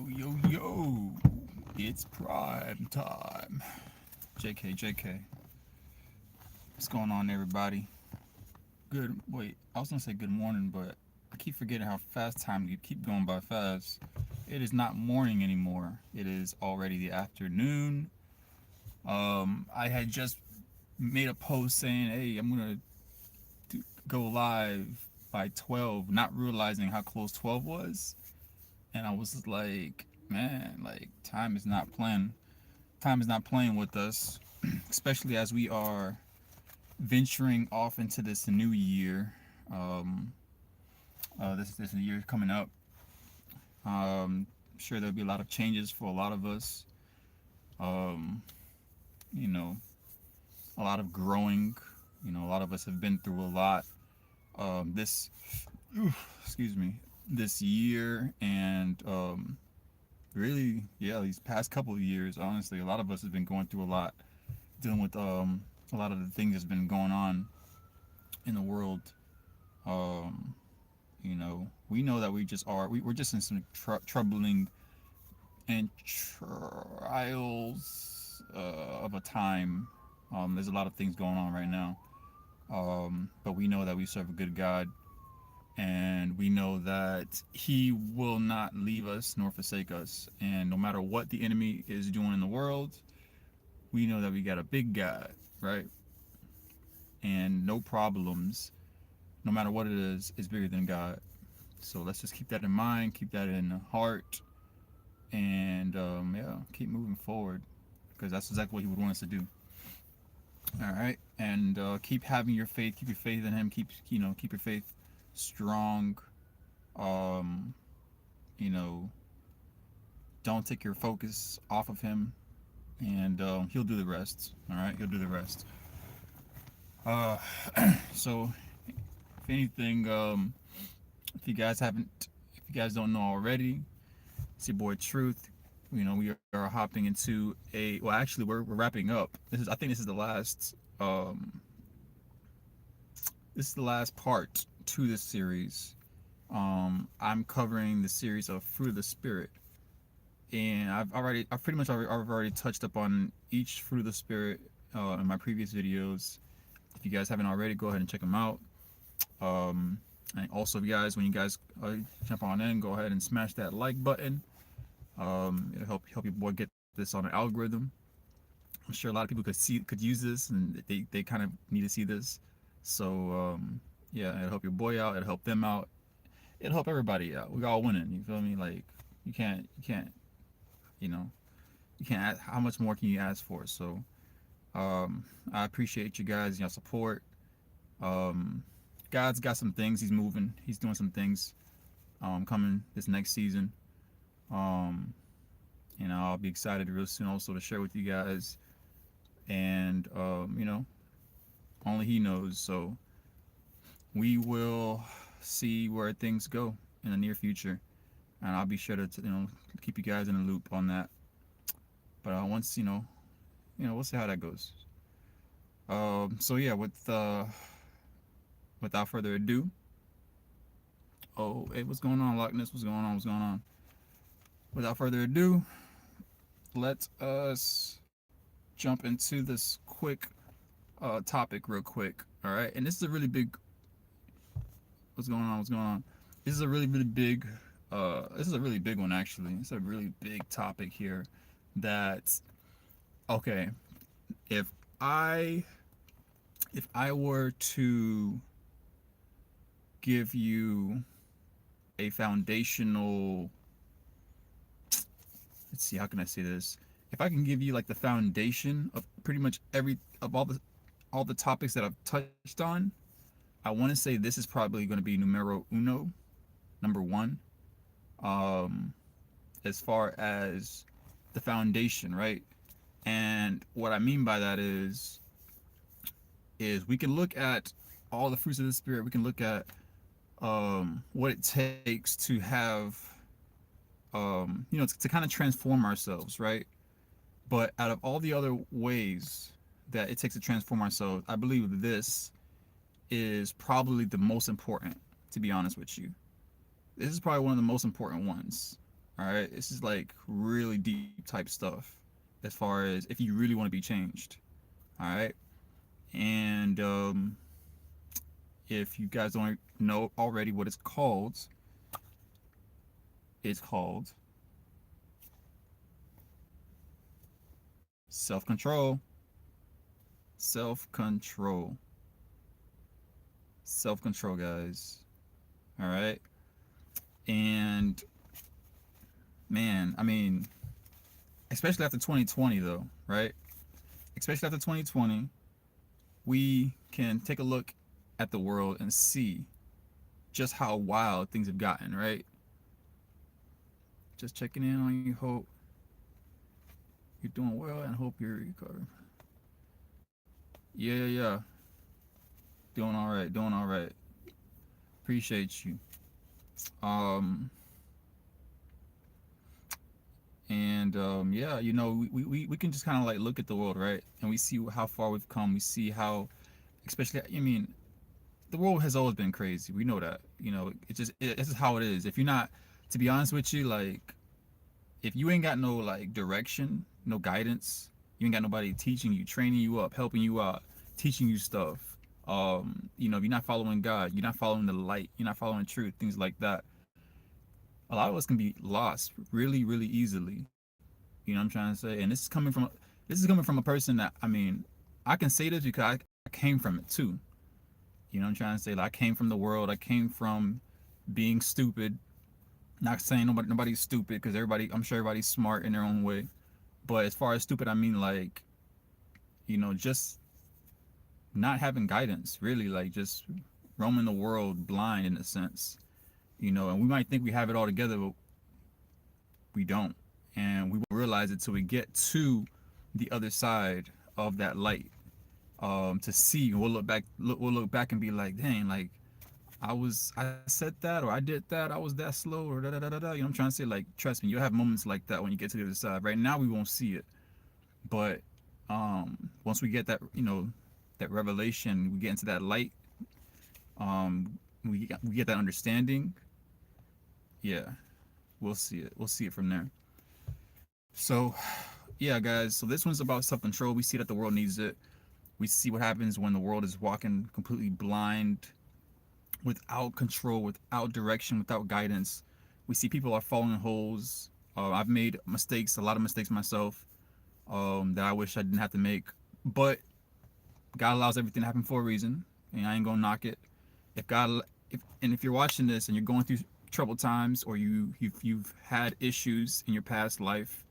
Yo, it's prime time. JK. What's going on, everybody? Wait, I was gonna say good morning, but I keep forgetting how fast time keep going by fast. It is not morning anymore. It is already the afternoon. I had just made a post saying, "Hey, I'm gonna go live by 12," not realizing how close 12 was, and I was like, "Man, like time is not playing. Time is not playing with us, especially as we are venturing off into this new year. Um, this year coming up. I'm sure there'll be a lot of changes for a lot of us. Um, you know, a lot of growing. A lot of us have been through a lot. This, excuse me, this year and really, yeah, these past couple of years. Honestly, a lot of us have been going through a lot, dealing with a lot of the things that's been going on in the world. Um, we know that we just are. We're just in some troubling and trials of a time. There's a lot of things going on right now. But we know that we serve a good God, and we know that He will not leave us nor forsake us. And no matter what the enemy is doing in the world, we know that we got a big God, right? And no problems, no matter what it is bigger than God. So let's just keep that in mind, keep that in the heart, and yeah, keep moving forward because that's exactly what He would want us to do. All right, and keep having your faith, keep your faith in Him, keep your faith strong. Um, you know, don't take your focus off of Him, and He'll do the rest. All right, He'll do the rest. Uh, so if anything, if you guys haven't, if you guys don't know already, it's your boy Truth. We are hopping into a. Well, actually, we're wrapping up. I think this is the last part to this series. I'm covering the series of Fruit of the Spirit, and I've already touched up on each Fruit of the Spirit in my previous videos. If you guys haven't already, go ahead and check them out. And also, if you guys, when you guys jump on in, go ahead and smash that like button. It'll help your boy get this on an algorithm. I'm sure a lot of people could use this, and they kind of need to see this. So yeah, it'll help your boy out. It'll help them out. It'll help everybody out. We all winning. You feel me? Like you can't you know you can't ask, how much more can you ask for? So I appreciate you guys, your support. Um, God's got some things. He's moving. He's doing some things coming this next season. Um, I'll be excited real soon also to share with you guys. And only He knows. So we will see where things go in the near future, and I'll be sure to keep you guys in the loop on that. But once we'll see how that goes. So yeah, without further ado, oh, hey, what's going on, Loch Ness? What's going on? What's going on? Without further ado, let us jump into this quick topic real quick. All right, and this is a really big. What's going on? What's going on? This is a really big. This is a really big one actually. It's a really big topic here. That okay. If I if I were to give you a foundational, let's see, how can I say this? If I can give you like the foundation of pretty much all the topics that I've touched on, I want to say this is probably going to be numero uno, number one, um, as far as the foundation, right? And what I mean by that is we can look at all the fruits of the spirit. We can look at what it takes to have to kind of transform ourselves, right? But out of all the other ways that it takes to transform ourselves, I believe this is probably the most important, to be honest with you. This is probably one of the most important ones. All right, this is like really deep type stuff as far as if you really want to be changed. All right, and if you guys don't know already what it's called self control. Self control. Self control, guys. All right, and man, I mean, especially after 2020, though, right? Especially after 2020, we can take a look at the world and see just how wild things have gotten, right? Just checking in on you. Hope you're doing well and hope you're recovering. Yeah, yeah, yeah. Doing all right. Doing all right. Appreciate you. Um, and yeah, you know, we can just kind of like look at the world, right? And we see how far we've come. We see how, especially, I mean, the world has always been crazy. We know that. You know, this is how it is. If you're not, to be honest with you, like if you ain't got no like direction, no guidance, you ain't got nobody teaching you, training you up, helping you out, teaching you stuff. You know, if you're not following God, you're not following the light, you're not following truth, things like that. A lot of us can be lost really, really easily. You know what I'm trying to say? And this is coming from a person that I mean, I can say this because I came from it too. You know what I'm trying to say? Like I came from the world. I came from being stupid. Not saying nobody's stupid because everybody, I'm sure everybody's smart in their own way. But as far as stupid, I mean like, you know, just not having guidance, really, like just roaming the world blind in a sense, you know, and we might think we have it all together, but we don't. And we won't realize it till we get to the other side of that light, to see. We'll look back and be like, dang, like I said that or I did that, I was that slow or da da da da da. You know what I'm trying to say? Like, trust me, you'll have moments like that when you get to the other side. Right now we won't see it. But once we get that, you know, that revelation, we get into that light, we get that understanding, yeah, we'll see it. We'll see it from there. So, yeah, guys. So this one's about self-control. We see that the world needs it. We see what happens when the world is walking completely blind, without control, without direction, without guidance. We see people are falling in holes. I've made mistakes, a lot of mistakes myself, that I wish I didn't have to make. But God allows everything to happen for a reason, and I ain't gonna knock it. If God, if you're watching this and you're going through troubled times, or you've had issues in your past life,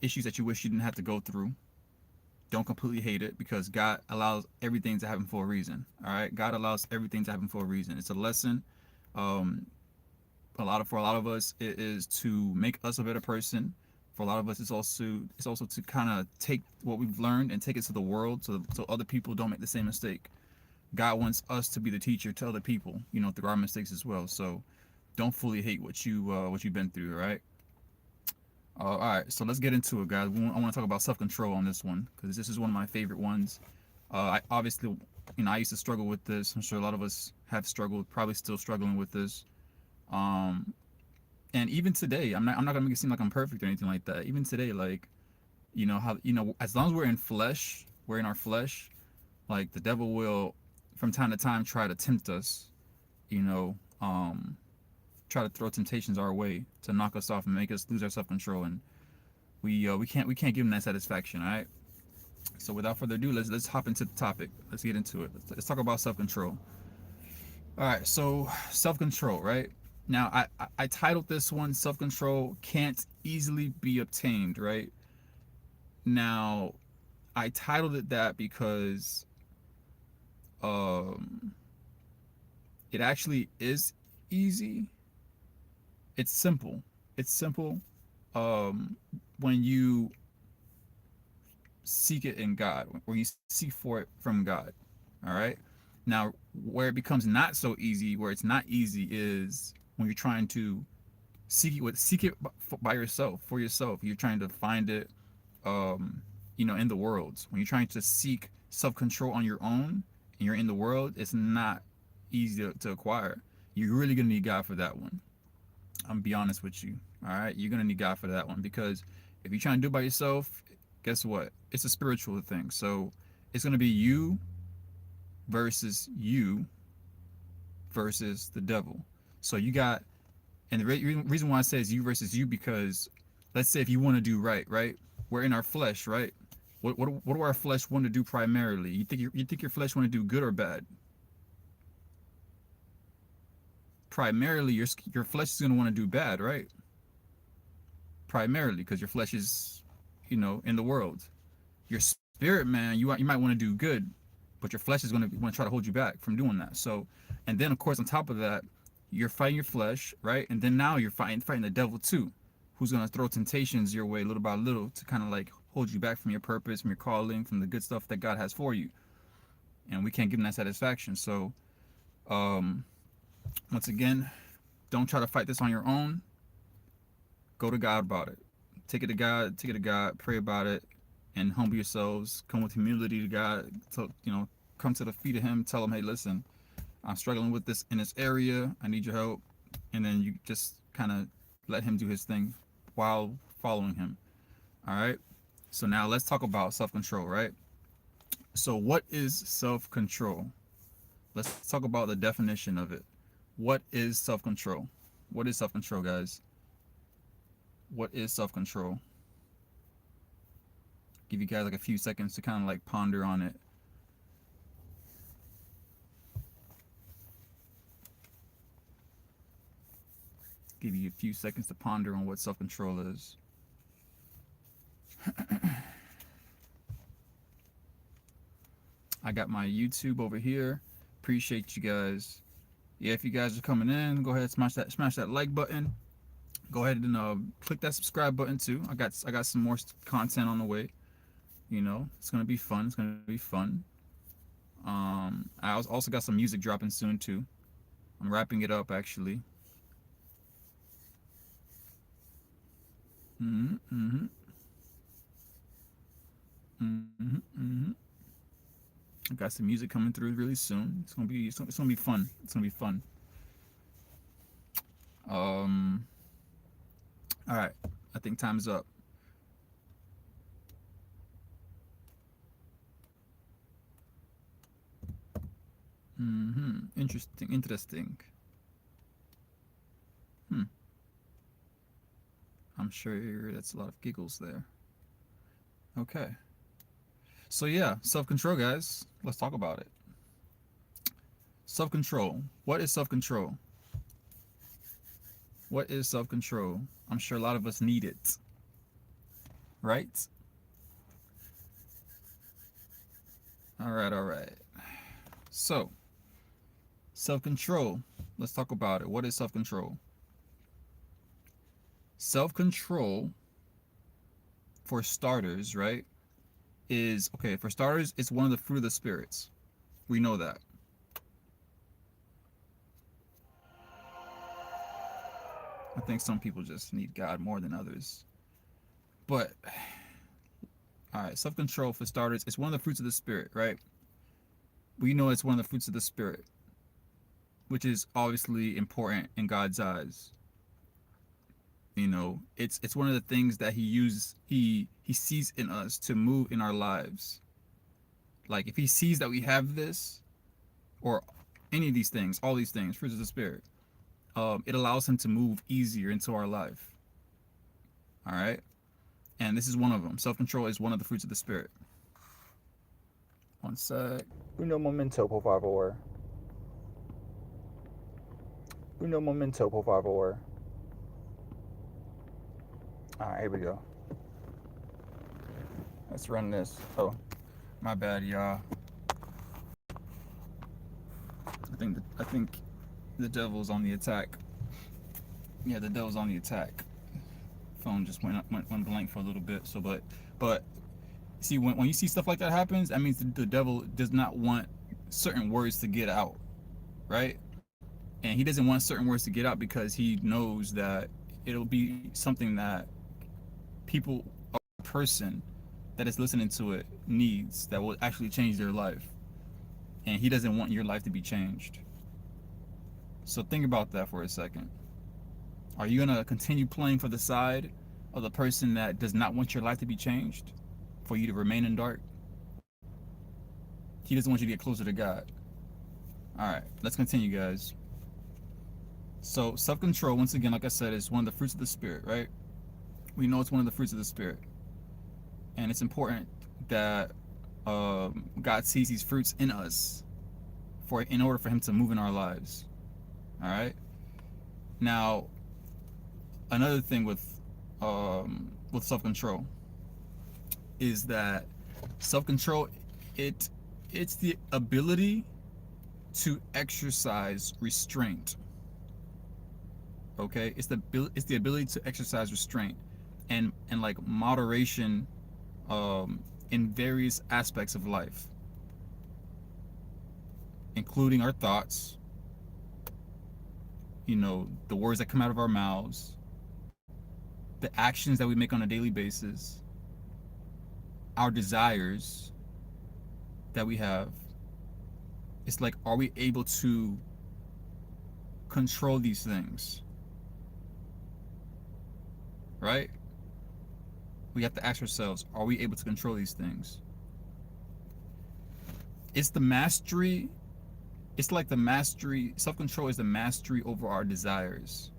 issues that you wish you didn't have to go through, don't completely hate it because God allows everything to happen for a reason. All right, God allows everything to happen for a reason. It's a lesson. Um, for a lot of us, it is to make us a better person. For a lot of us, it's also to kind of take what we've learned and take it to the world, so other people don't make the same mistake. God wants us to be the teacher to other people, you know, through our mistakes as well. So don't fully hate what you've been through. All right. All right, so let's get into it, guys. I want to talk about self-control on this one because this is one of my favorite ones. I obviously, you know, I used to struggle with this. I'm sure a lot of us have struggled, probably still struggling with this. Um, and even today, I'm not gonna make it seem like I'm perfect or anything like that. Even today, like, you know how, you know, as long as we're in our flesh. Like the devil will, from time to time, try to tempt us. You know, try to throw temptations our way to knock us off and make us lose our self-control, and we can't give him that satisfaction. All right. So without further ado, let's hop into the topic. Let's get into it. Let's talk about self-control. All right. So self-control, right? Now I titled this one "Self-Control Can't Easily Be Obtained." Right. Now I titled it that because um it actually is easy. It's simple. It's simple um when you seek it in God, or you seek for it from God. All right. Now, where it becomes not so easy, where it's not easy, is when you're trying to seek it by yourself, for yourself. You're trying to find it, you know, in the world. When you're trying to seek self-control on your own, and you're in the world, it's not easy to acquire. You're really gonna need God for that one. I'm gonna be honest with you. All right, you're gonna need God for that one, because if you're trying to do it by yourself, guess what? It's a spiritual thing. So it's gonna be you versus the devil. So you got, and the reason why I say it's you versus you, because let's say if you want to do right, right? We're in our flesh, right? What do our flesh want to do primarily? You think your flesh want to do good or bad? Primarily, your flesh is gonna want to do bad, right? Primarily, because your flesh is, in the world. Your spirit, man, you might want to do good, but your flesh is going to want to try to hold you back from doing that. So, and then of course on top of that, you're fighting your flesh, right? And then now you're fighting the devil too, who's going to throw temptations your way little by little to kind of like hold you back from your purpose, from your calling, from the good stuff that God has for you. And we can't give him that satisfaction. So, once again, don't try to fight this on your own. Go to God about it. Take it to God. Take it to God. Pray about it, and humble yourselves. Come with humility to God. Come to the feet of Him. Tell Him, hey, listen, I'm struggling with this in this area. I need your help. And then you just kind of let Him do His thing while following Him. All right. So now let's talk about self-control, right? So what is self-control? Let's talk about the definition of it. What is self-control? What is self-control, guys? What is self-control? Give you guys like a few seconds to kind of like ponder on it. Give you a few seconds to ponder on what self-control is. I got my YouTube over here. Appreciate you guys. Yeah, if you guys are coming in, go ahead, smash that like button. Go ahead and click that subscribe button too. I got some more content on the way. It's gonna be fun. It's gonna be fun. I also got some music dropping soon too. I'm wrapping it up actually. I got some music coming through really soon. It's gonna be fun. It's gonna be fun. All right. I think time is up. Interesting. I'm sure that's a lot of giggles there. Okay. So yeah, self-control, guys. Let's talk about it. Self-control. What is self-control? What is self-control? I'm sure a lot of us need it. Right? All right. So, self-control. Let's talk about it. What is self-control? Self-control, for starters, right, is, okay, for starters, it's one of the fruit of the spirits. We know that. I think some people just need God more than others. But, all right, self-control, for starters, it's one of the fruits of the spirit, right? We know it's one of the fruits of the spirit, which is obviously important in God's eyes. It's one of the things that he sees in us to move in our lives. Like if he sees that we have this, or any of these things, all these things, fruits of the spirit, it allows him to move easier into our life. All right, and this is one of them. Self-control is one of the fruits of the spirit. One sec. Uno momento, por favor. Uno momento, por favor. All right, here we go. Let's run this. Oh, my bad, y'all. I think the devil's on the attack. Yeah, the devil's on the attack. Phone just went blank for a little bit. So, but see, when you see stuff like that happens, that means the devil does not want certain words to get out, right? And he doesn't want certain words to get out because he knows that it'll be something that people, a person that is listening to it needs, that will actually change their life. And he doesn't want your life to be changed. So think about that for a second. Are you going to continue playing for the side of the person that does not want your life to be changed, for you to remain in dark? He doesn't want you to get closer to God. All right, let's continue, guys. So self-control, once again, like I said, is one of the fruits of the Spirit, right? We know it's one of the fruits of the Spirit. And it's important that God sees these fruits in us in order for him to move in our lives. All right? Now, another thing with self-control is that self-control, it's the ability to exercise restraint. Okay, it's the ability to exercise restraint and like moderation in various aspects of life, including our thoughts, you know, the words that come out of our mouths, the actions that we make on a daily basis, our desires that we have. It's like, are we able to control these things? Right? We have to ask ourselves, are we able to control these things? It's the mastery, it's like the mastery, self-control is the mastery over our desires.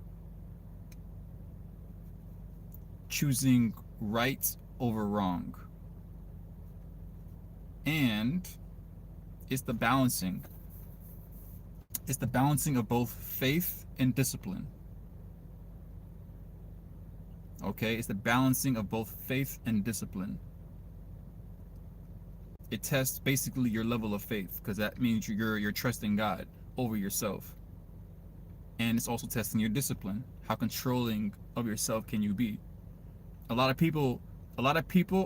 Choosing right over wrong. And it's the balancing. It's the balancing of both faith and discipline. Okay, it's the balancing of both faith and discipline. It tests basically your level of faith, because that means you're trusting God over yourself. And it's also testing your discipline. How controlling of yourself can you be? A lot of people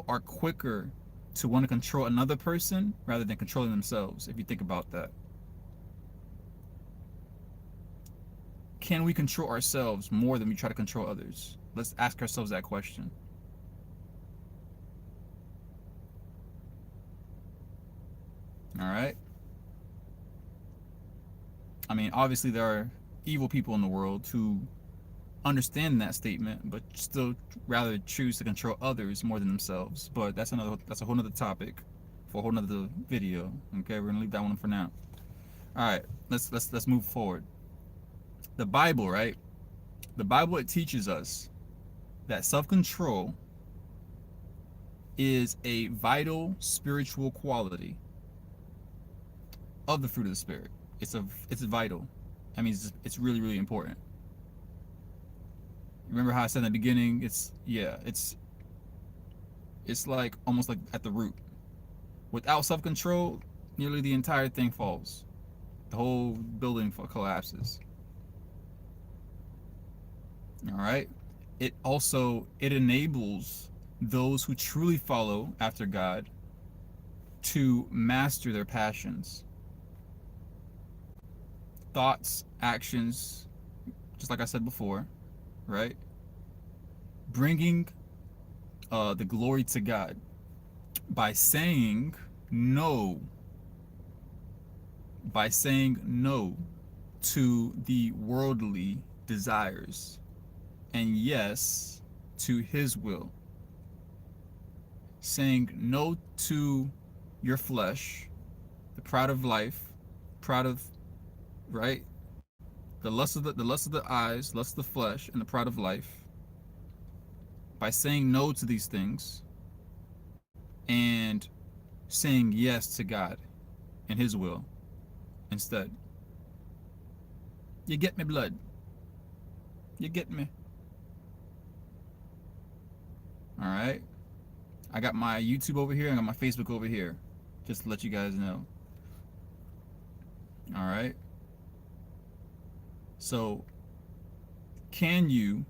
are quicker to want to control another person rather than controlling themselves, if you think about that. Can we control ourselves more than we try to control others? Let's ask ourselves that question. All right. I mean, obviously there are evil people in the world who understand that statement, but still rather choose to control others more than themselves. But that's a whole nother topic for a whole nother video. Okay, we're gonna leave that one for now. All right, let's move forward. The Bible, right? The Bible, it teaches us that self-control is a vital spiritual quality of the fruit of the Spirit. It's vital. I mean, it's really, really important. Remember how I said in the beginning? It's like almost like at the root. Without self-control, nearly the entire thing falls. The whole building collapses. All right. It enables those who truly follow after God to master their passions, thoughts, actions, just like I said before, right? Bringing the glory to God by saying no to the worldly desires and yes to his will. Saying no to your flesh, the pride of life, right? The lust of the eyes, lust of the flesh, and the pride of life. By saying no to these things and saying yes to God and his will instead. You get me, blood? You get me? All right. I got my YouTube over here. I got my Facebook over here. Just to let you guys know. All right. So, can you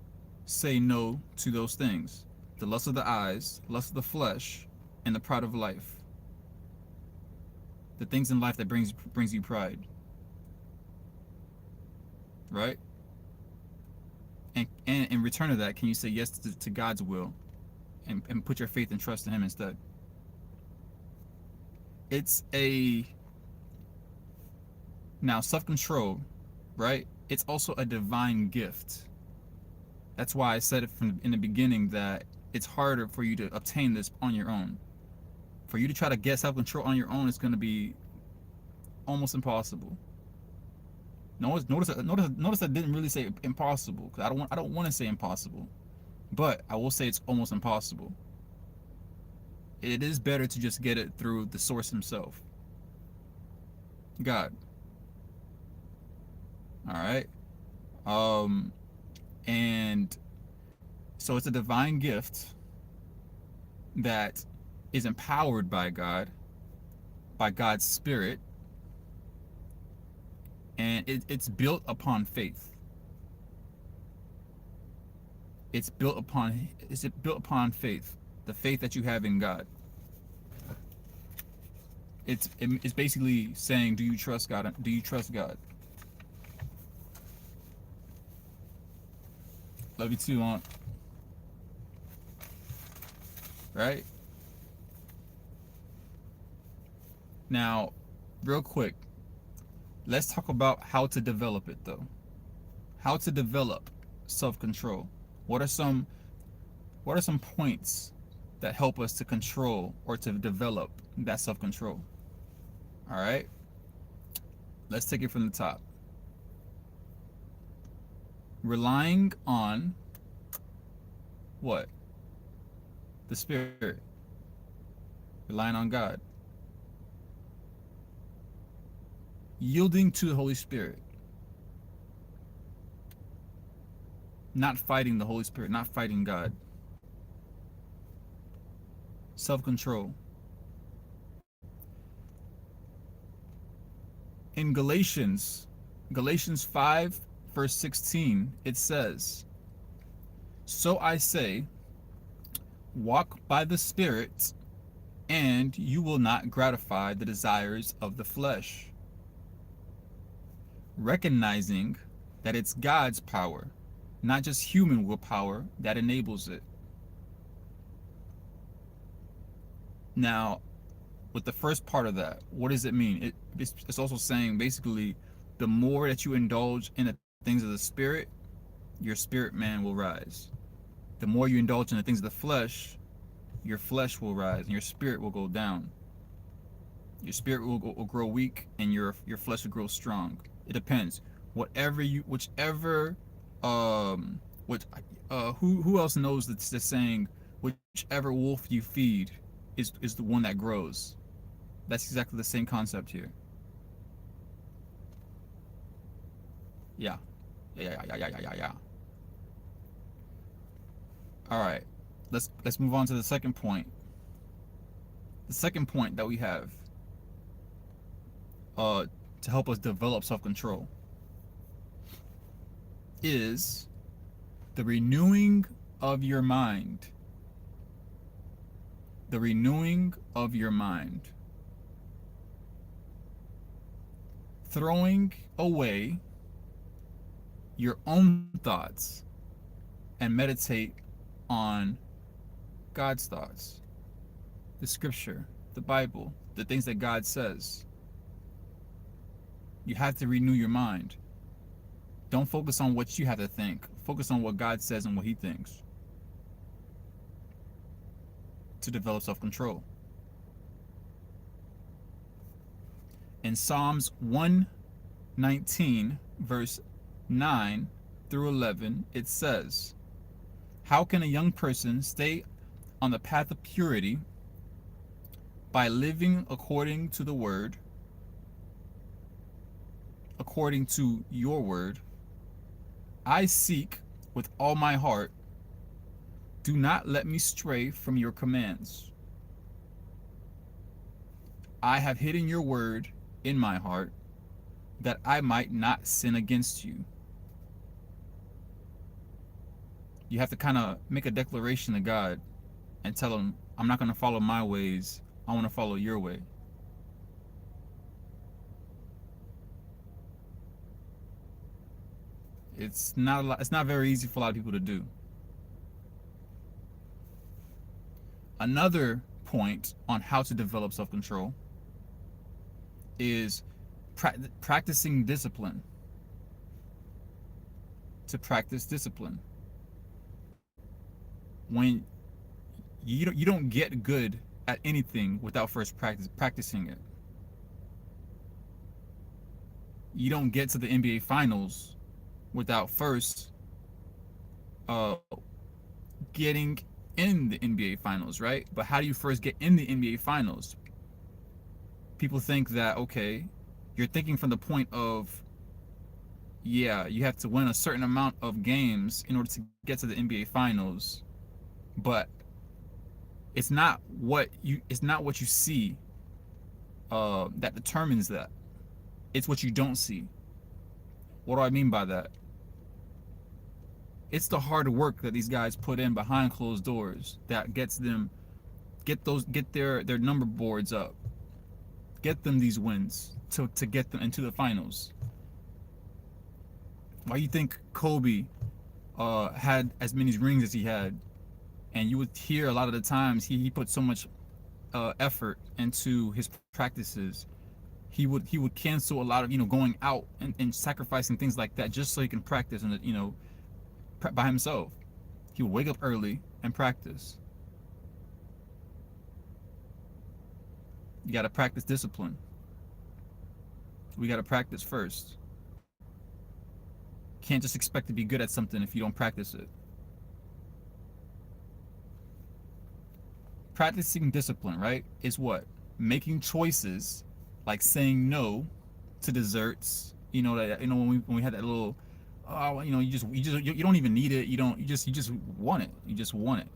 say no to those things? The lust of the eyes, lust of the flesh, and the pride of life. The things in life that brings you pride. Right? And in return of that, can you say yes to God's will and put your faith and trust in him instead? Now, self-control, right? It's also a divine gift. That's why I said it from in the beginning that it's harder for you to obtain this on your own. For you to try to get self-control on your own is going to be almost impossible. Notice I didn't really say impossible, because I don't want to say impossible, but I will say it's almost impossible. It is better to just get it through the source himself, God. All right. And so it's a divine gift that is empowered by God, by God's Spirit, and it's built upon faith. It's built upon faith, the faith that you have in God. It's basically saying, do you trust God? Do you trust God? Love you too, Aunt. Right? Now, real quick, let's talk about how to develop it, though. How to develop self-control. What are some points that help us to control or to develop that self-control? All right? Let's take it from the top. Relying on what? The Spirit. Relying on God. Yielding to the Holy Spirit. Not fighting the Holy Spirit, not fighting God. Self-control. In Galatians 5, verse 16, it says, "So I say, walk by the Spirit, and you will not gratify the desires of the flesh." Recognizing that it's God's power, not just human willpower, that enables it. Now, with the first part of that, what does it mean? It's also saying basically, the more that you indulge in the things of the Spirit, your spirit man will rise. The more you indulge in the things of the flesh, your flesh will rise and your spirit will go down. Your spirit will grow weak and your flesh will grow strong. It depends. Who else knows the saying, whichever wolf you feed is the one that grows. That's exactly the same concept here. Yeah. All right. Let's move on to the second point. The second point that we have to help us develop self-control is the renewing of your mind. The renewing of your mind. Throwing away your own thoughts and meditate on God's thoughts, the scripture, the Bible, the things that God says. You have to renew your mind. Don't focus on what you have to think. Focus on what God says and what He thinks to develop self-control. In Psalms 119, verse 9 through 11, it says, "How can a young person stay on the path of purity? By living according to the word, according to your word. I seek with all my heart. Do not let me stray from your commands. I have hidden your word in my heart, that I might not sin against you." You have to kind of make a declaration to God and tell Him, I'm not going to follow my ways. I want to follow your way. It's not very easy for a lot of people to do. Another point on how to develop self-control is practicing discipline. To practice discipline. when you don't get good at anything without first practicing it. You don't get to the NBA finals without first uh getting in the NBA finals, right? But how do you first get in the NBA finals? People think that, okay, you're thinking from the point of, yeah, you have to win a certain amount of games in order to get to the NBA finals, but it's not what you see that determines that. It's what you don't see. What do I mean by that? It's the hard work that these guys put in behind closed doors that gets them get their number boards up, get them these wins to get them into the finals. Why do you think Kobe had as many rings as he had? And you would hear a lot of the times he put so much effort into his practices. He would cancel a lot of going out and sacrificing things like that just so he can practice and by himself. He would wake up early and practice. You got to practice discipline. We got to practice first. Can't just expect to be good at something if you don't practice it. Practicing discipline, right, is what? Making choices, like saying no to desserts. When we had that little, oh, you don't even need it. You just want it. You just want it.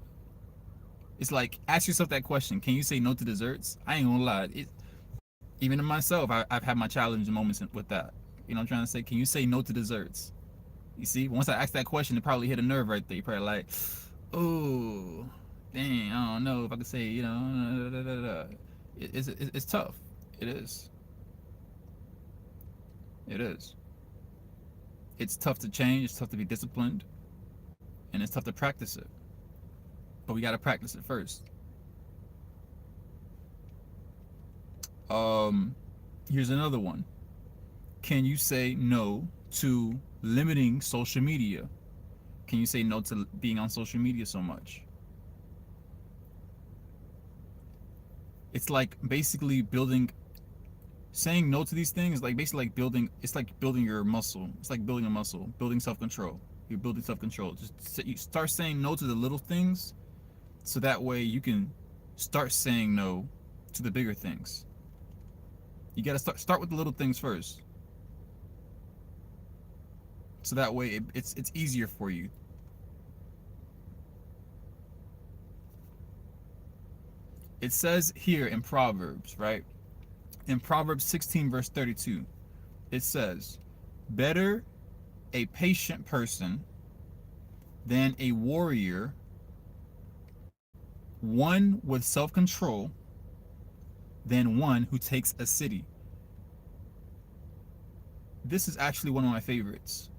It's like, ask yourself that question: can you say no to desserts? I ain't gonna lie. Even in myself, I've had my challenging moments with that. I'm trying to say, can you say no to desserts? You see, once I asked that question, it probably hit a nerve right there. You're probably like, oh, dang, I don't know if I could say, It's tough. It is. It is. It's tough to change. It's tough to be disciplined, and it's tough to practice it. But we got to practice it first. Here's another one. Can you say no to limiting social media? Can you say no to being on social media so much? It's like basically saying no to these things, like basically like it's like building your muscle. It's like building a muscle, building self-control. You're building self-control. You start saying no to the little things, so that way you can start saying no to the bigger things. You got to start with the little things first, so that way it's easier for you. It says here in Proverbs, right? In Proverbs 16 verse 32, it says, better a patient person than a warrior, one with self-control than one who takes a city. This is actually one of my favorites.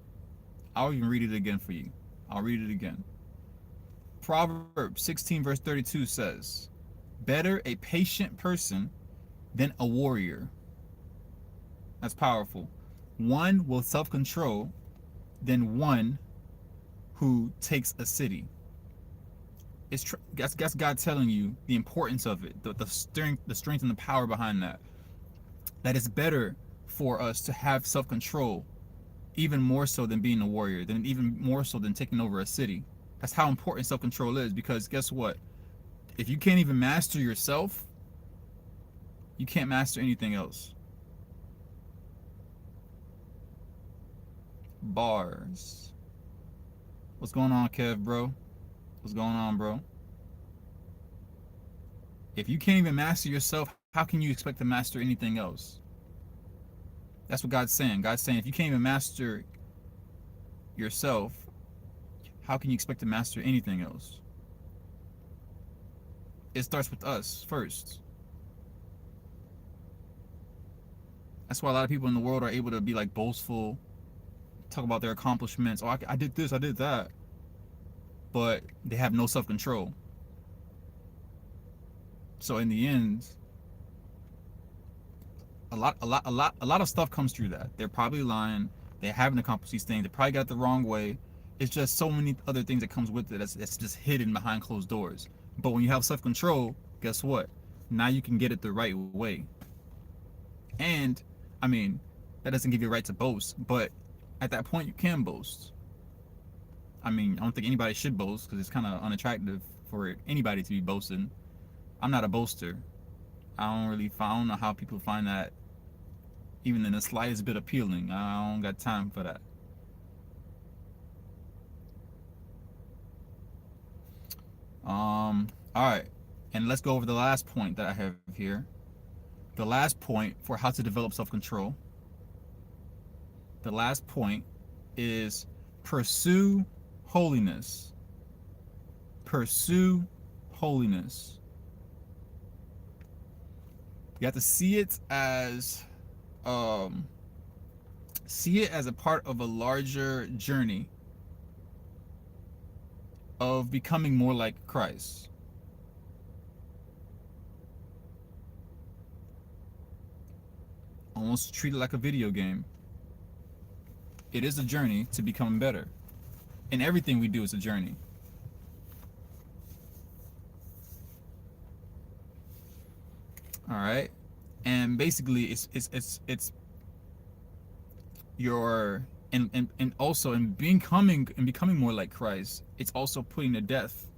I'll even read it again for you. I'll read it again. Proverbs 16 verse 32 says, better a patient person than a warrior. That's powerful. One with self-control than one who takes a city. That's God telling you the importance of it, the strength and the power behind that. That it's better for us to have self-control, even more so than being a warrior, even more so than taking over a city. That's how important self-control is, because guess what? If you can't even master yourself, you can't master anything else. Bars. What's going on, Kev, bro? What's going on, bro? If you can't even master yourself, how can you expect to master anything else? That's what God's saying. God's saying if you can't even master yourself, how can you expect to master anything else? It starts with us first. That's why a lot of people in the world are able to be like boastful, talk about their accomplishments. Oh, I did this, I did that. But they have no self-control. So in the end, a lot of stuff comes through that. They're probably lying. They haven't accomplished these things. They probably got it the wrong way, It's just so many other things that comes with it that's just hidden behind closed doors. But when you have self-control, guess what? Now you can get it the right way. And I mean, that doesn't give you a right to boast, but at that point you can boast. I mean, I don't think anybody should boast because it's kind of unattractive for anybody to be boasting. I'm not a boaster. I don't know how people find that even in the slightest bit appealing. I don't got time for that. All right, and let's go over the last point that I have here. The last point for how to develop self-control. The last point is pursue holiness. Pursue holiness. You have to see it as a part of a larger journey of becoming more like Christ. Almost treat it like a video game. It is a journey to becoming better. And everything we do is a journey. All right. And basically it's your and also in becoming more like Christ, it's also putting to death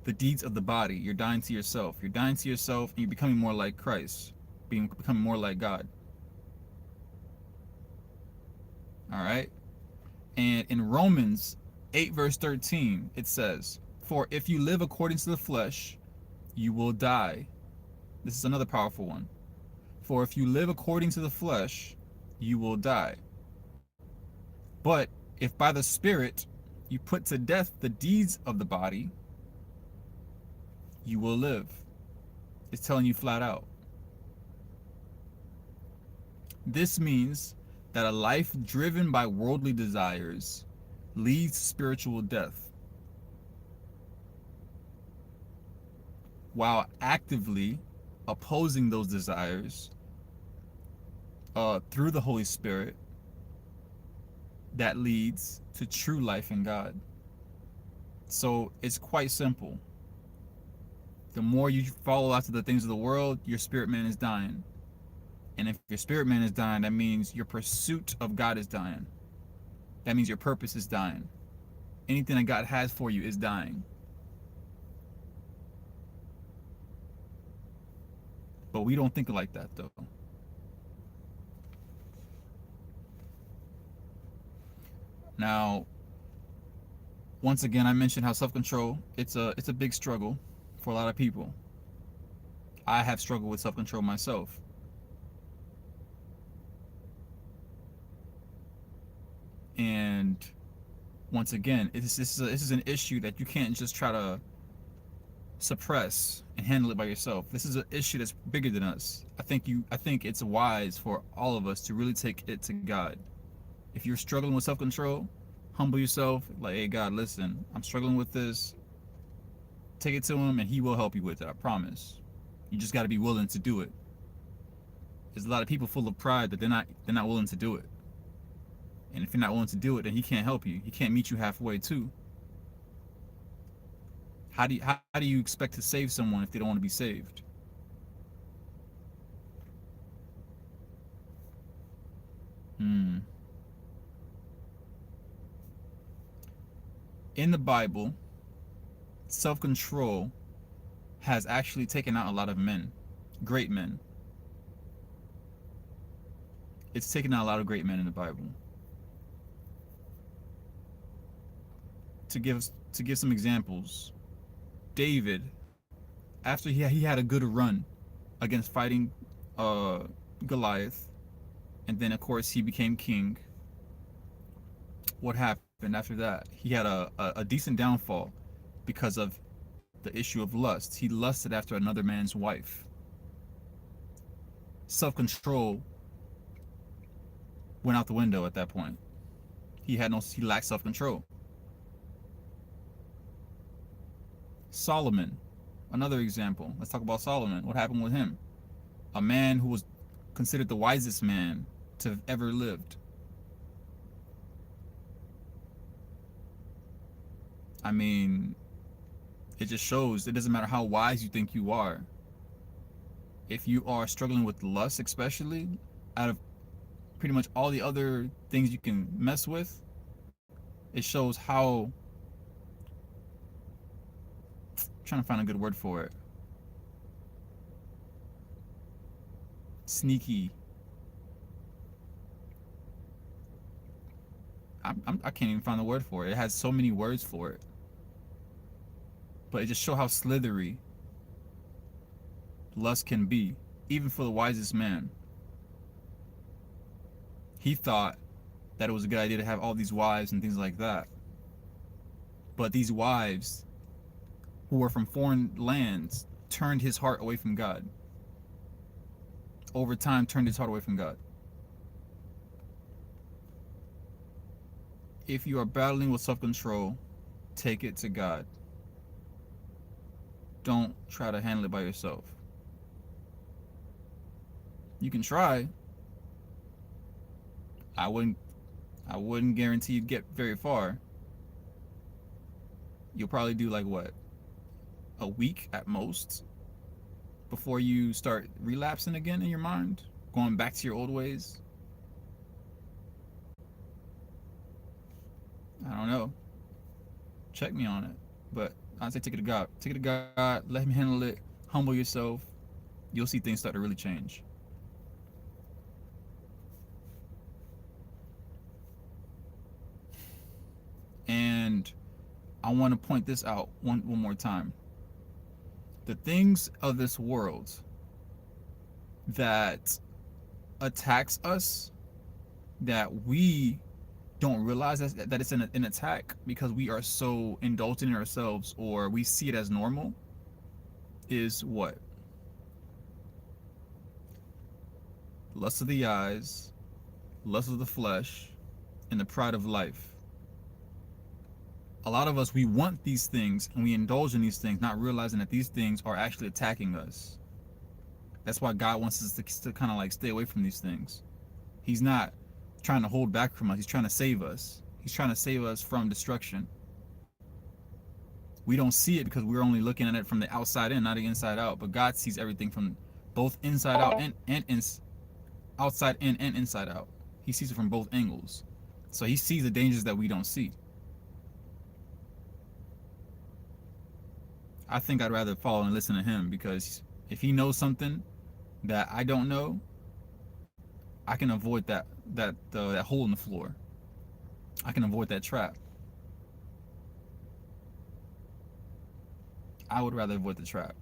the deeds of the body. You're dying to yourself. You're dying to yourself and you're becoming more like Christ, becoming more like God. All right. And in Romans 8 verse 13, it says, "For if you live according to the flesh, you will die." This is another powerful one. "For if you live according to the flesh, you will die. But if by the Spirit you put to death the deeds of the body, you will live." It's telling you flat out. This means that a life driven by worldly desires leads to spiritual death, while actively opposing those desires through the Holy Spirit, that leads to true life in God. So it's quite simple. The more you follow after the things of the world, your spirit man is dying. And if your spirit man is dying, that means your pursuit of God is dying. That means your purpose is dying. Anything that God has for you is dying. But we don't think like that, though. Now, once again, I mentioned how self-control, it's a big struggle for a lot of people. I have struggled with self-control myself. And once again, this is an issue that you can't just try to suppress and handle it by yourself. This is an issue that's bigger than us. I think it's wise for all of us to really take it to God. If you're struggling with self-control, humble yourself. Like, hey, God, listen, I'm struggling with this. Take it to him and he will help you with it, I promise. You just got to be willing to do it. There's a lot of people full of pride that they're not willing to do it. And if you're not willing to do it, then he can't help you. He can't meet you halfway too. How do you expect to save someone if they don't want to be saved? In the Bible, self-control has actually taken out a lot of men, great men. It's taken out a lot of great men in the Bible. To give some examples, David, after he had a good run against fighting Goliath, and then of course he became king. What happened after that? He had a decent downfall because of the issue of lust. He lusted after another man's wife. Self-control went out the window at that point. He lacked self-control. Solomon, another example. Let's talk about Solomon. What happened with him? A man who was considered the wisest man to have ever lived. I mean, it just shows it doesn't matter how wise you think you are. If you are struggling with lust, especially, out of pretty much all the other things you can mess with, it shows how, I'm trying to find a good word for it, sneaky. I can't even find the word for it. It has so many words for it. But it just shows how slithery lust can be, even for the wisest man. He thought that it was a good idea to have all these wives and things like that. But these wives, who were from foreign lands, turned his heart away from God. Over time, turned his heart away from God. If you are battling with self-control, take it to God. Don't try to handle it by yourself. You can try. I wouldn't guarantee you'd get very far. You'll probably do like what? A week at most before you start relapsing again in your mind, going back to your old ways. I don't know. Check me on it. But I'd say take it to God. Take it to God, let him handle it, humble yourself. You'll see things start to really change. And I want to point this out one more time. The things of this world that attacks us, that we don't realize that it's an attack because we are so indulgent in ourselves, or we see it as normal, is what? Lust of the eyes, lust of the flesh, and the pride of life. A lot of us, we want these things and we indulge in these things, not realizing that these things are actually attacking us. That's why God wants us to kind of like stay away from these things. He's not trying to hold back from us. He's trying to save us. He's trying to save us from destruction. We don't see it because we're only looking at it from the outside in, not the inside out. But God sees everything from both inside out and outside in and inside out. He sees it from both angles. So he sees the dangers that we don't see. I think I'd rather follow and listen to him, because if he knows something that I don't know, I can avoid that hole in the floor. I can avoid that trap. I would rather avoid the trap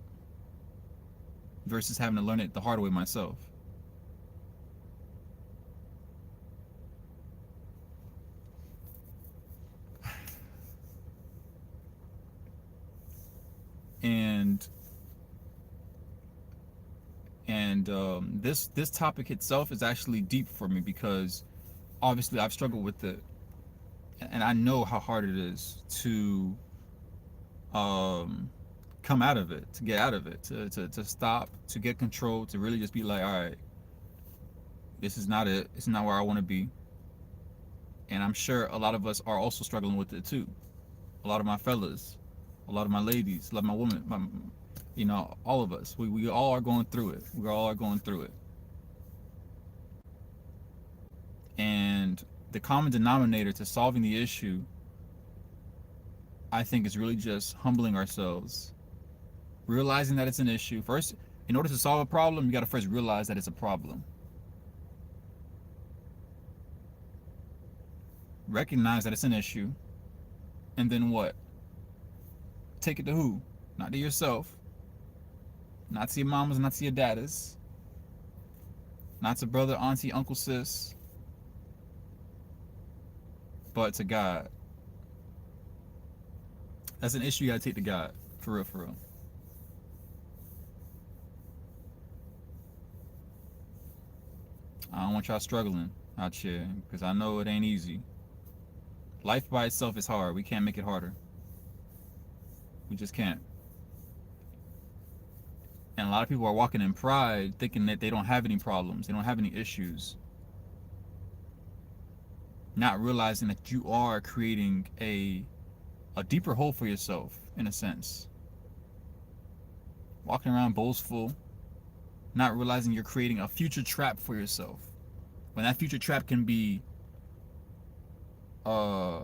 versus having to learn it the hard way myself. And this topic itself is actually deep for me, because obviously I've struggled with it, and I know how hard it is to come out of it, to get out of it, to stop, to get control, to really just be like, all right, this is not it. It's not where I want to be. And I'm sure a lot of us are also struggling with it too. A lot of my fellas, a lot of my ladies, a lot of my women, all of us. We all are going through it. We all are going through it. And the common denominator to solving the issue, I think, is really just humbling ourselves, realizing that it's an issue. First, in order to solve a problem, you got to first realize that it's a problem. Recognize that it's an issue, and then what? Take it to who? Not to yourself, not to your mamas, not to your daddies, not to brother, auntie, uncle, sis, but to God. That's an issue you gotta take to God, for real, for real. I don't want y'all struggling out here, because I know it ain't easy. Life by itself is hard. We can't make it harder. We just can't. And a lot of people are walking in pride, thinking that they don't have any problems, they don't have any issues, not realizing that you are creating a a deeper hole for yourself, in a sense. Walking around boastful, not realizing you're creating a future trap for yourself. When that future trap can be I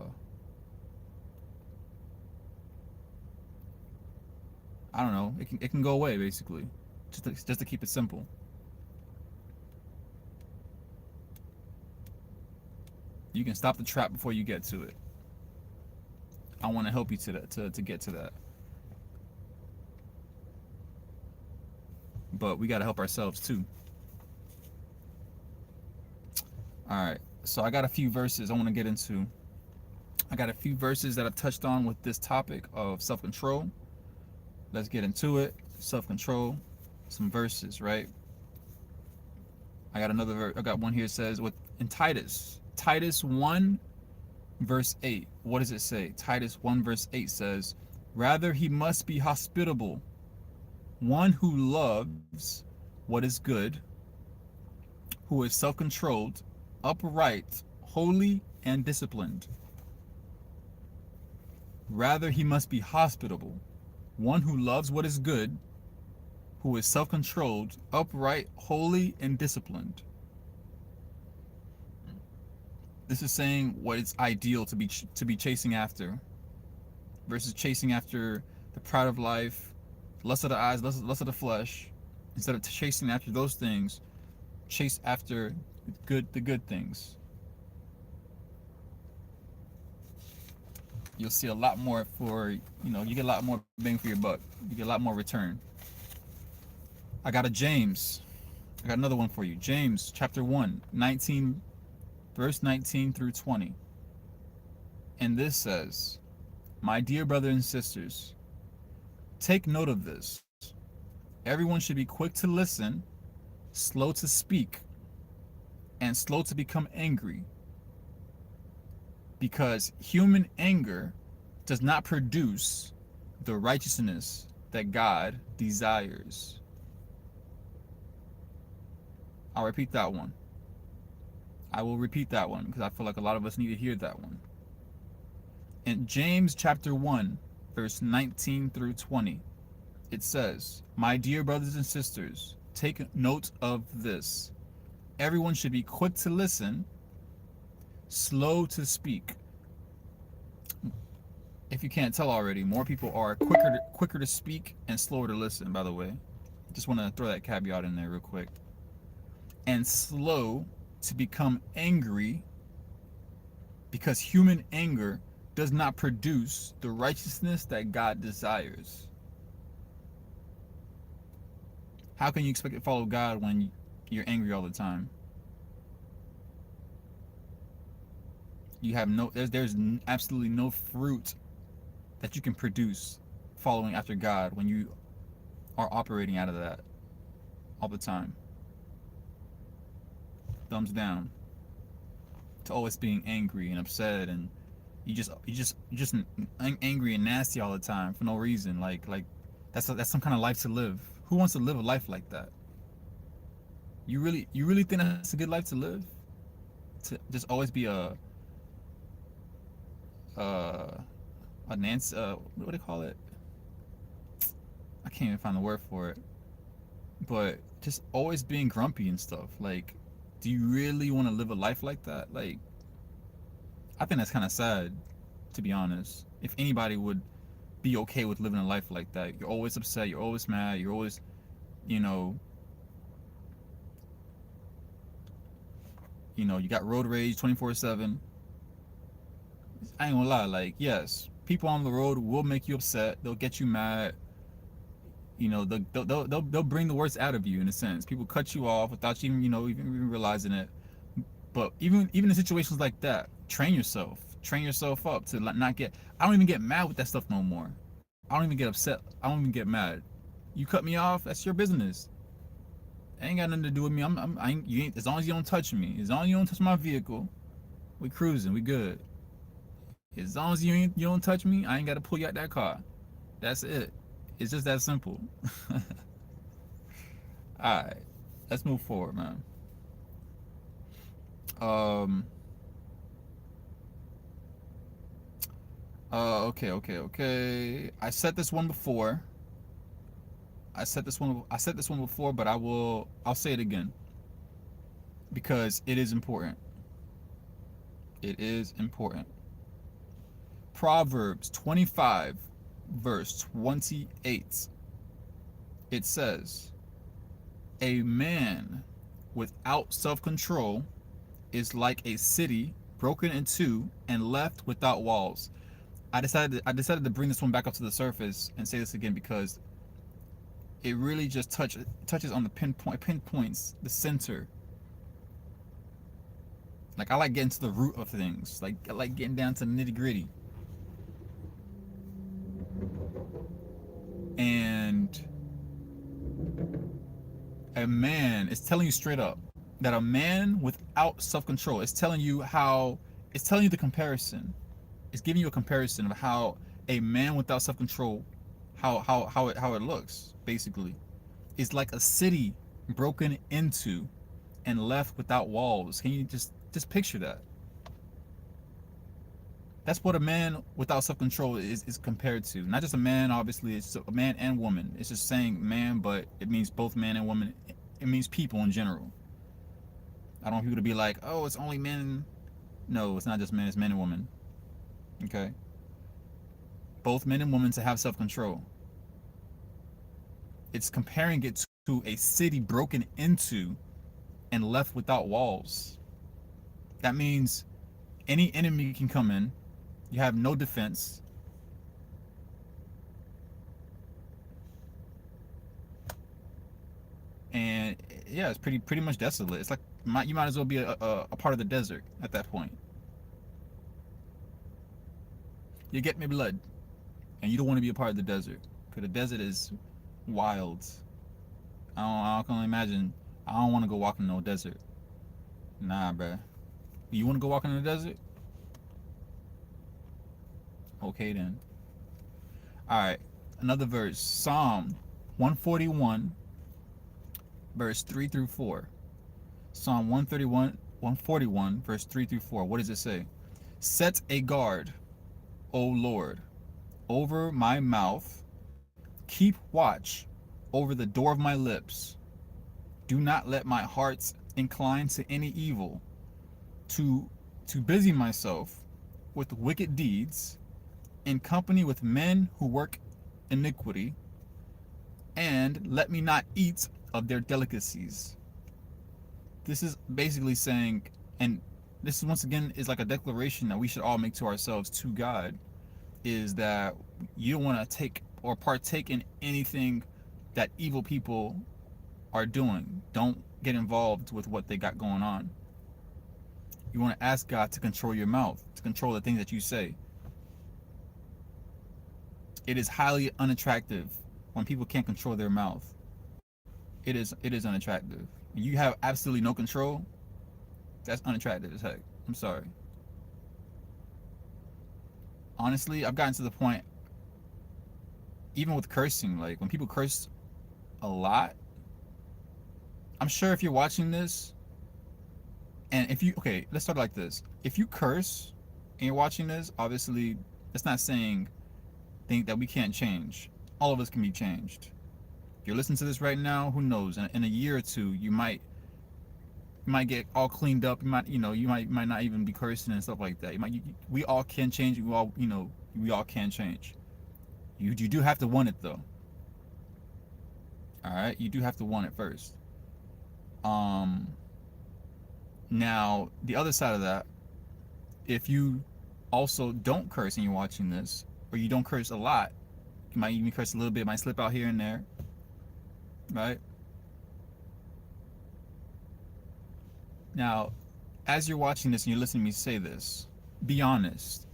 don't know, it can go away basically. Just to keep it simple. You can stop the trap before you get to it. I want to help you to that, to get to that. But we got to help ourselves too. All right. So I got a few verses I want to get into. I got a few verses that I touched on with this topic of self-control. Let's get into it. Self-control. Some verses, right? I got another verse. I got one here that says in Titus 1 verse 8. What does it say? Titus 1 verse 8 says, "Rather he must be hospitable, one who loves what is good, who is self-controlled, upright, holy, and disciplined." Rather he must be hospitable, one who loves what is good, who is self-controlled, upright, holy, and disciplined. This is saying what it's ideal to be chasing after, versus chasing after the pride of life, lust of the eyes, lust of the flesh. Instead of chasing after those things, chase after the good things. You'll see a lot more you get a lot more bang for your buck. You get a lot more return. I got another one for you. James chapter 1, verse 19 through 20. And this says, "My dear brothers and sisters, take note of this. Everyone should be quick to listen, slow to speak, and slow to become angry, because human anger does not produce the righteousness that God desires." I'll repeat that one. I will repeat that one because I feel like a lot of us need to hear that one. In James chapter 1, verse 19 through 20, it says, "My dear brothers and sisters, take note of this. Everyone should be quick to listen, slow to speak." If you can't tell already, more people are quicker to speak and slower to listen, by the way. Just want to throw that caveat in there real quick. And slow to become angry, because human anger does not produce the righteousness that God desires. How can you expect to follow God when you're angry all the time? You have there's absolutely no fruit that you can produce following after God when you are operating out of that all the time. Thumbs down to always being angry and upset, and you just angry and nasty all the time for no reason. Like that's some kind of life to live. Who wants to live a life like that? You really think that's a good life to live? To just always be a Nancy, what do they call it? I can't even find the word for it. But just always being grumpy and stuff. Like, do you really want to live a life like that? Like, I think that's kind of sad, to be honest. If anybody would be okay with living a life like that, you're always upset, you're always mad, you're always, you got road rage 24/7. I ain't gonna lie, like, yes, people on the road will make you upset. They'll get you mad. They'll bring the worst out of you, in a sense. People cut you off without you even realizing it. But even in situations like that, train yourself up to not get. I don't even get mad with that stuff no more. I don't even get upset. I don't even get mad. You cut me off, that's your business. It ain't got nothing to do with me. As long as you don't touch me, as long as you don't touch my vehicle, we cruising, we good. As long as you don't touch me, I ain't got to pull you out that car. That's it. It's just that simple. Alright, let's move forward, man. Okay. I said this one before. I said this one before, but I'll say it again because it is important. It is important. Proverbs 25 verse 28. It says, "A man without self-control is like a city broken in two and left without walls." I decided to bring this one back up to the surface and say this again because it really just touches on the pinpoints the center. Like, I like getting to the root of things. Like, I like getting down to the nitty-gritty. And a man is telling you straight up that a man without self-control is telling you how it's telling you the comparison. It's giving you a comparison of how a man without self-control, how it looks basically. It's like a city broken into and left without walls. Can you just picture that? That's what a man without self-control is compared to. Not just a man, obviously, it's a man and woman. It's just saying man, but it means both man and woman. It means people in general. I don't want people to be like, oh, it's only men. No, it's not just men, it's men and women. Okay? Both men and women to have self-control. It's comparing it to a city broken into and left without walls. That means any enemy can come in. You have no defense. And yeah, it's pretty much desolate. It's like you might as well be a part of the desert at that point. You get me, blood, and you don't want to be a part of the desert because the desert is wild. I can only imagine. I don't want to go walking in no desert. Nah, bruh. You want to go walking in the desert? Okay then. All right, another verse. Psalm 141, verse 3 through 4. Psalm 141, verse 3 through 4. What does it say? Set a guard, O Lord, over my mouth. Keep watch over the door of my lips. Do not let my heart incline to any evil, to busy myself with wicked deeds, in company with men who work iniquity, and let me not eat of their delicacies. This is basically saying, and this once again is like a declaration that we should all make to ourselves, to God, is that you don't want to take or partake in anything that evil people are doing. Don't get involved with what they got going on. You want to ask God to control your mouth, to control the things that you say. It is highly unattractive when people can't control their mouth. It is unattractive. You have absolutely no control. That's unattractive as heck. I'm sorry. Honestly, I've gotten to the point, even with cursing, like when people curse a lot, I'm sure if you're watching this, and if you, okay, let's start like this. If you curse and you're watching this, obviously, that's not saying think that we can't change. All of us can be changed. If you're listening to this right now, who knows? In a year or two, you might get all cleaned up. You might not even be cursing and stuff like that. We all can change. We all can change. You do have to want it though. All right, you do have to want it first. Now the other side of that, if you also don't curse and you're watching this, or you don't curse a lot, you might even curse a little bit, might slip out here and there, right? Now, as you're watching this and you're listening to me say this, be honest.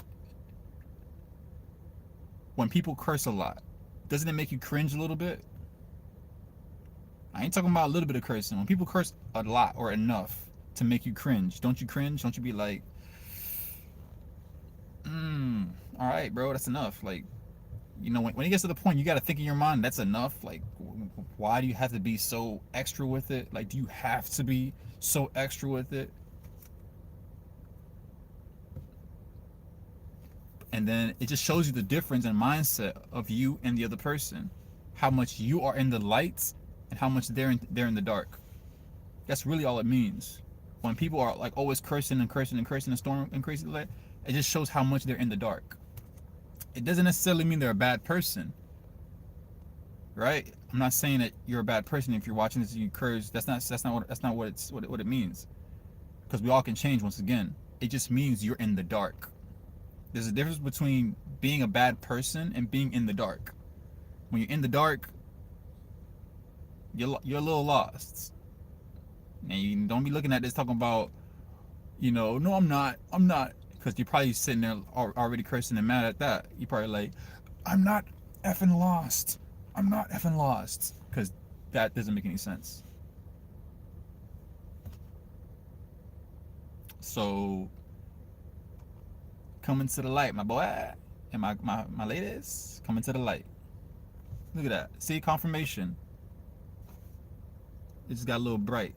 When people curse a lot, doesn't it make you cringe a little bit? I ain't talking about a little bit of cursing. When people curse a lot or enough to make you cringe, don't you cringe? Don't you be like, all right, bro, that's enough. Like, when it gets to the point, you got to think in your mind, that's enough. Like, why do you have to be so extra with it? Like, do you have to be so extra with it? And then it just shows you the difference in mindset of you and the other person, how much you are in the light and how much they're in the dark. That's really all it means. When people are like always cursing and cursing and cursing and storming and crazy, it just shows how much they're in the dark. It doesn't necessarily mean they're a bad person, right? I'm not saying that you're a bad person if you're watching this and you curse. That's not what it means. Because we all can change once again. It just means you're in the dark. There's a difference between being a bad person and being in the dark. When you're in the dark, you're a little lost. And you don't be looking at this talking about, no, I'm not, because you're probably sitting there already cursing and mad at that. You're probably like, I'm not effing lost. I'm not effing lost. Because that doesn't make any sense. So, come into the light, my boy. And my ladies, come into the light. Look at that. See, confirmation. It just got a little bright.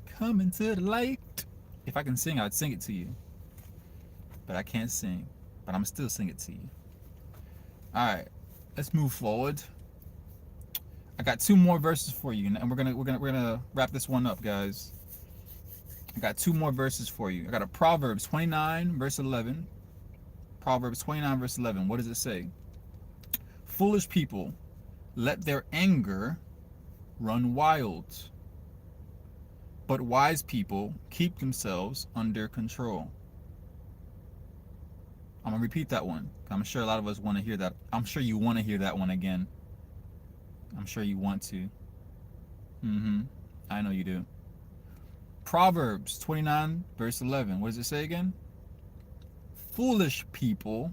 Come into the light. If I can sing, I'd sing it to you. But I can't sing. But I'm still sing it to you. Alright. Let's move forward. I got 2 more verses for you, and we're gonna wrap this one up, guys. I got 2 more verses for you. I got a Proverbs 29, verse 11. Proverbs 29, verse 11. What does it say? Foolish people let their anger run wild, but wise people keep themselves under control. I'm gonna repeat that one. I'm sure a lot of us want to hear that. I'm sure you want to hear that one again. I'm sure you want to. I know you do. Proverbs 29, verse 11. What does it say again? Foolish people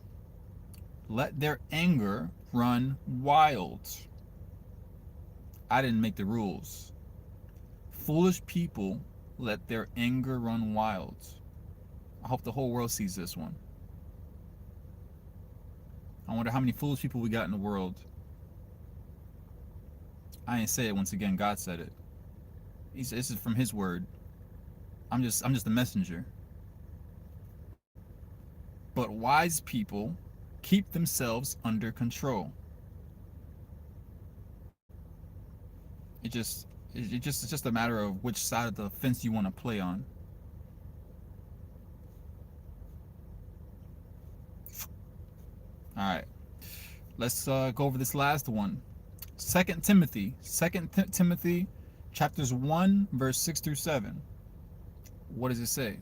let their anger run wild. I didn't make the rules. Foolish people let their anger run wild. I hope the whole world sees this one. I wonder how many foolish people we got in the world. I ain't say it once again. God said it. This is from His word. I'm just a messenger. But wise people keep themselves under control. It's just a matter of which side of the fence you want to play on. All right, let's go over this last one. 2 Timothy, chapters 1, verse 6 through 7. What does it say?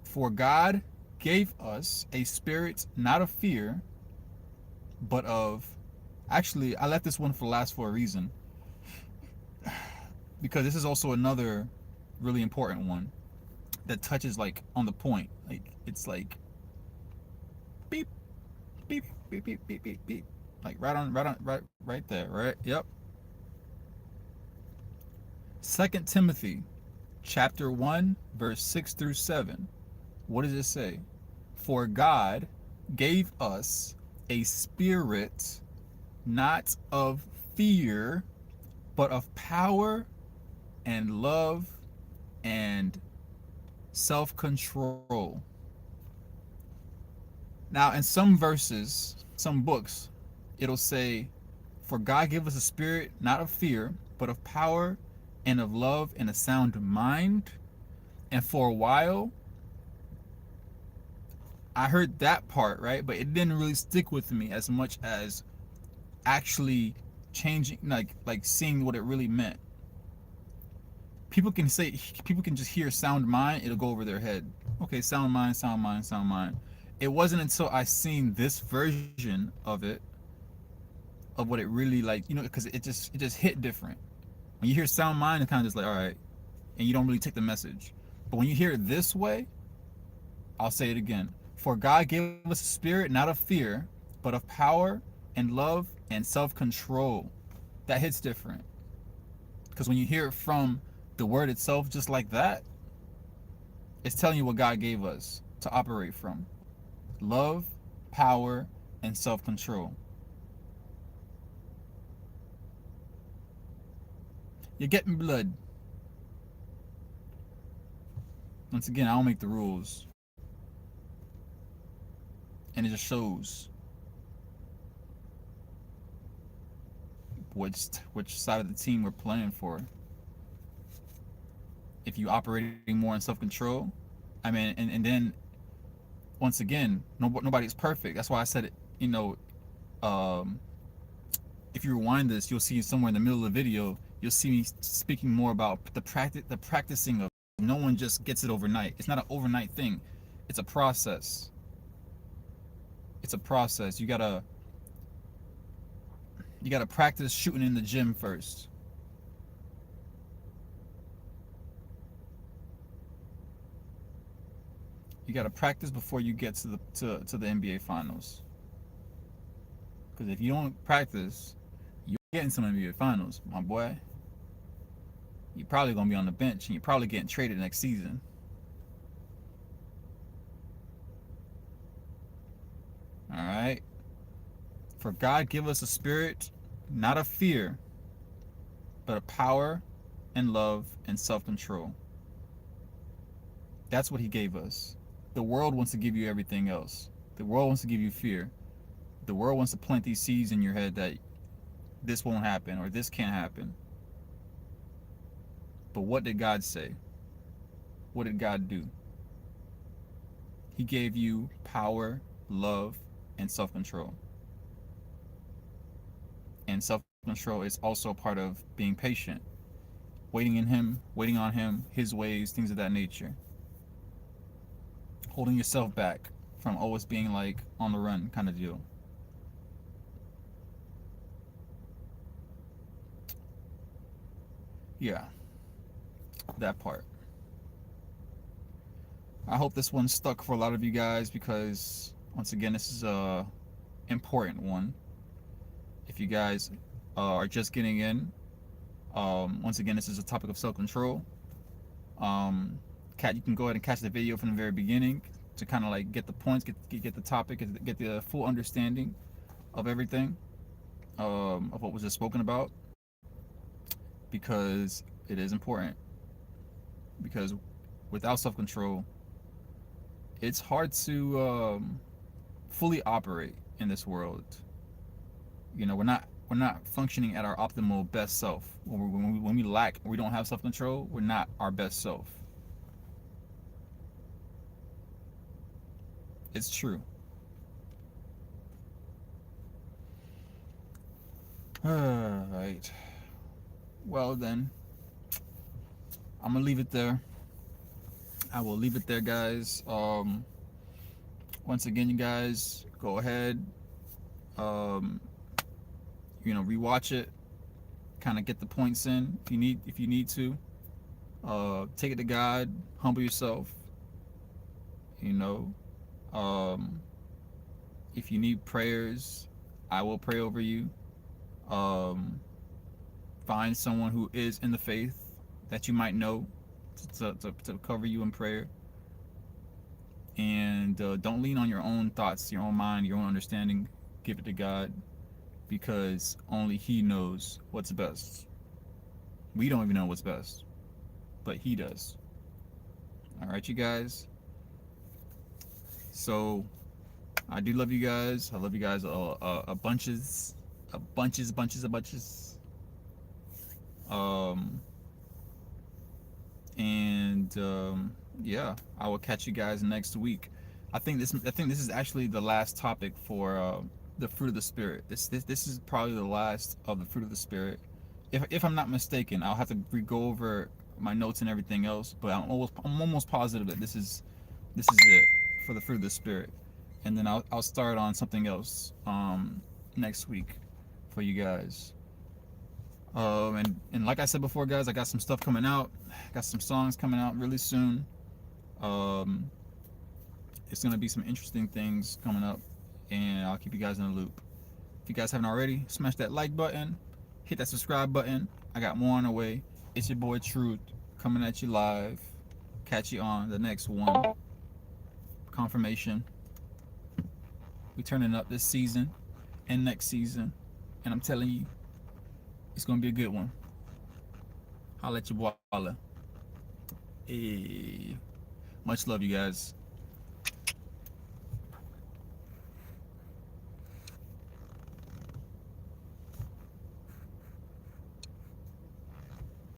For God gave us a spirit not of fear, but of... Actually, I left this one for last for a reason. Because this is also another really important one that touches like on the point. Like it's like beep, beep, beep, beep, beep, beep, beep. Like right there, right? Yep. 2 Timothy chapter 1, verse 6 through 7. What does it say? For God gave us a spirit not of fear, but of power and love and self-control. Now, in some verses, some books, it'll say, for God gave us a spirit not of fear, but of power and of love and a sound mind. And for a while, I heard that part, right? But it didn't really stick with me as much as actually changing, like seeing what it really meant. People can just hear sound mind, it'll go over their head. Okay, sound mind, sound mind, sound mind. It wasn't until I seen this version of it, of what it really like, because it just hit different. When you hear sound mind, it's kind of just like, all right, and you don't really take the message. But when you hear it this way, I'll say it again. For God gave us a spirit not of fear, but of power and love and self-control. That hits different. Because when you hear it from the word itself just like that, it's telling you what God gave us to operate from. Love, power, and self-control. You're getting blood. Once again, I don't make the rules. and it just shows which side of the team we're playing for. If you operating more in self-control, I mean, and then once again, nobody's perfect. That's why I said it. You know, if you rewind this, you'll see somewhere in the middle of the video, you'll see me speaking more about the practicing of. No one just gets it overnight. It's not an overnight thing. It's a process. It's a process. You gotta practice shooting in the gym first. You gotta practice before you get to the NBA Finals. Because if you don't practice, you're getting some NBA Finals, my boy. You're probably gonna be on the bench, and you're probably getting traded next season. All right. For God give us a spirit, not of fear, but of power and love and self-control. That's what he gave us. The world wants to give you everything else. The world wants to give you fear. The world wants to plant these seeds in your head that this won't happen or this can't happen. But what did God say? What did God do? He gave you power, love, and self-control. And self-control is also part of being patient, waiting on him, his ways, things of that nature. Holding yourself back from always being like on the run kind of deal. Yeah, that part. I hope this one stuck for a lot of you guys, because once again, this is a important one. If you guys are just getting in, once again, this is a topic of self-control. You can go ahead and catch the video from the very beginning to kind of like get the points, get the topic, get the full understanding of everything, of what was just spoken about, because it is important. Because without self-control, it's hard to fully operate in this world. You know, we're not functioning at our optimal best self. When we lack, we don't have self-control, we're not our best self. It's true. Alright. Well then, I'm gonna leave it there. I will leave it there, guys. Once again, you guys, go ahead, rewatch it, kind of get the points in if you need to. Take it to God, humble yourself. If you need prayers, I will pray over you. Find someone who is in the faith that you might know to cover you in prayer. And don't lean on your own thoughts, your own mind, your own understanding. Give it to God, because only He knows what's best. We don't even know what's best, but He does. All right, you guys. So I do love you guys. I love you guys a bunches. Yeah, I will catch you guys next week. I think this is actually the last topic for the fruit of the Spirit. This is probably the last of the fruit of the Spirit. If I'm not mistaken, I'll have to go over my notes and everything else, but I'm almost positive that this is it for the fruit of the Spirit. And then I'll start on something else next week for you guys. And like I said before, guys, I got some stuff coming out. Got some songs coming out really soon. It's gonna be some interesting things coming up, and I'll keep you guys in the loop. If you guys haven't already, smash that like button, hit that subscribe button. I got more on the way. It's your boy Truth, coming at you live. Catch you on the next one. Confirmation. We turning up this season and next season, and I'm telling you, it's gonna be a good one. Holla at your boy. Hey, much love, you guys.